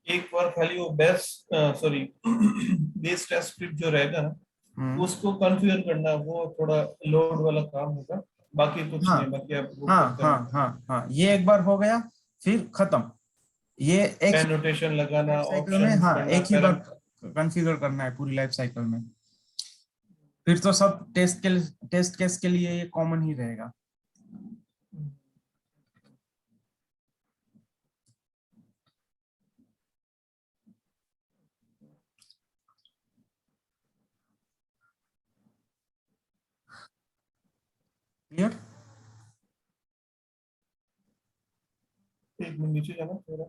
एक बार खाली वो बेस टेस्ट स्क्रिप्ट जो रहेगा ना, उसको कॉन्फ़िगर करना, वो थोड़ा लोड वाला काम होगा, बाकी कुछ हाँ नहीं, बाकी आप वो हाँ करते हाँ रहना। हाँ हाँ, ये एक बार हो गया, फिर खत्म। ये एक ही एनोटेशन लगाना, लाइफ साइकिल में, ऑप्शंस हाँ, करना, एक ही बार पेरेंट। कॉन्फ़िगर करना है पूरी लाइफ साइकिल में। फिर तो सब टेस्ट केस के लिए ये कॉमन ही रहेगा। क्लियर? एक मिनट नीचे जाना थोड़ा।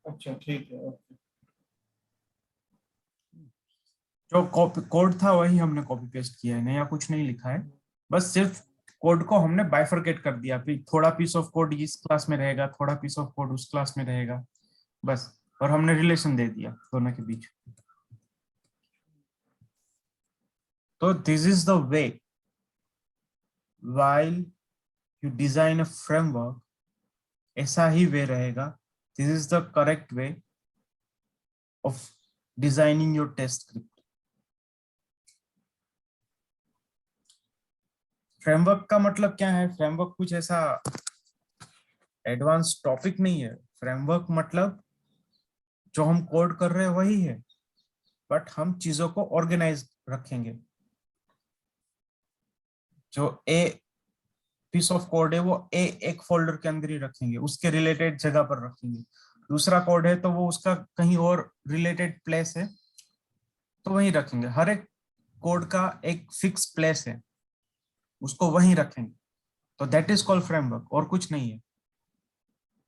अच्छा, ठीक है, ओके। जो कोड था वही हमने कॉपी पेस्ट किया है, नया कुछ नहीं लिखा है। बस सिर्फ कोड को हमने बाइफरकेट कर दिया, फिर थोड़ा पीस ऑफ कोड इस क्लास में रहेगा, थोड़ा पीस ऑफ कोड उस क्लास में रहेगा, बस। और हमने रिलेशन दे दिया दोनों के बीच। तो this is the way while you design a framework, ऐसा ही वे रहेगा. This is the correct way of designing your test script. Framework का मतलब क्या है? फ्रेमवर्क कुछ ऐसा एडवांस टॉपिक नहीं है. फ्रेमवर्क मतलब जो हम कोड कर रहे हैं वही है, बट हम चीजों को ऑर्गेनाइज रखेंगे. जो ए पीस ऑफ कोड है वो एक फोल्डर के अंदर ही रखेंगे, उसके रिलेटेड जगह पर रखेंगे. दूसरा कोड है तो वो उसका कहीं और रिलेटेड प्लेस है तो वहीं रखेंगे. हर एक कोड का एक फिक्स प्लेस है, उसको वहीं रखेंगे. तो दैट इज कॉल्ड फ्रेमवर्क, और कुछ नहीं है.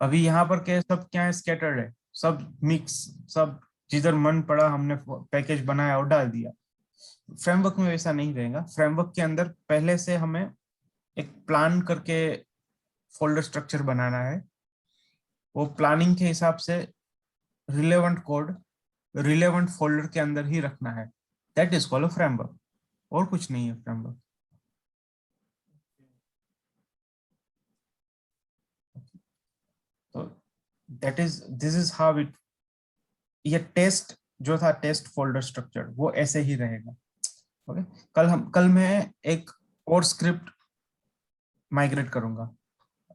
अभी यहाँ पर क्या सब क्या है, स्कैटर्ड है, सब मिक्स, सब जिधर मन पड़ा हमने पैकेज बनाया और डाल दिया. फ्रेमवर्क में वैसा नहीं रहेगा. फ्रेमवर्क के अंदर पहले से हमें एक प्लान करके फोल्डर स्ट्रक्चर बनाना है. वो प्लानिंग के हिसाब से रिलेवेंट कोड रिलेवेंट फोल्डर के अंदर ही रखना है. दैट इज कॉल्ड फ्रेमवर्क, और कुछ नहीं है फ्रेमवर्क. तो that is this is how it. ये टेस्ट जो था, टेस्ट फोल्डर स्ट्रक्चर, वो ऐसे ही रहेगा. ओके. कल मैं एक और स्क्रिप्ट माइग्रेट करूंगा,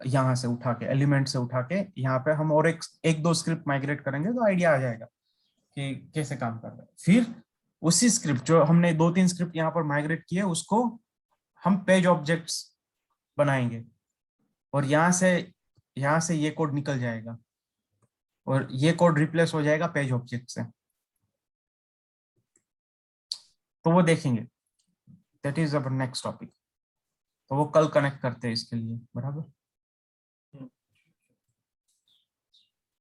यहाँ से उठा के, एलिमेंट से उठा के यहाँ पे हम और एक दो स्क्रिप्ट माइग्रेट करेंगे तो आइडिया आ जाएगा कि कैसे काम कर रहा है. फिर उसी स्क्रिप्ट, जो हमने 2-3 स्क्रिप्ट यहाँ पर माइग्रेट किए, उसको हम पेज ऑब्जेक्ट्स बनाएंगे, और यहाँ से ये कोड निकल जाएगा और ये कोड रिप्लेस हो जाएगा पेज ऑब्जेक्ट से. तो वो देखेंगे. That is our next topic. तो वो कल कनेक्ट करते हैं इसके लिए. बराबर.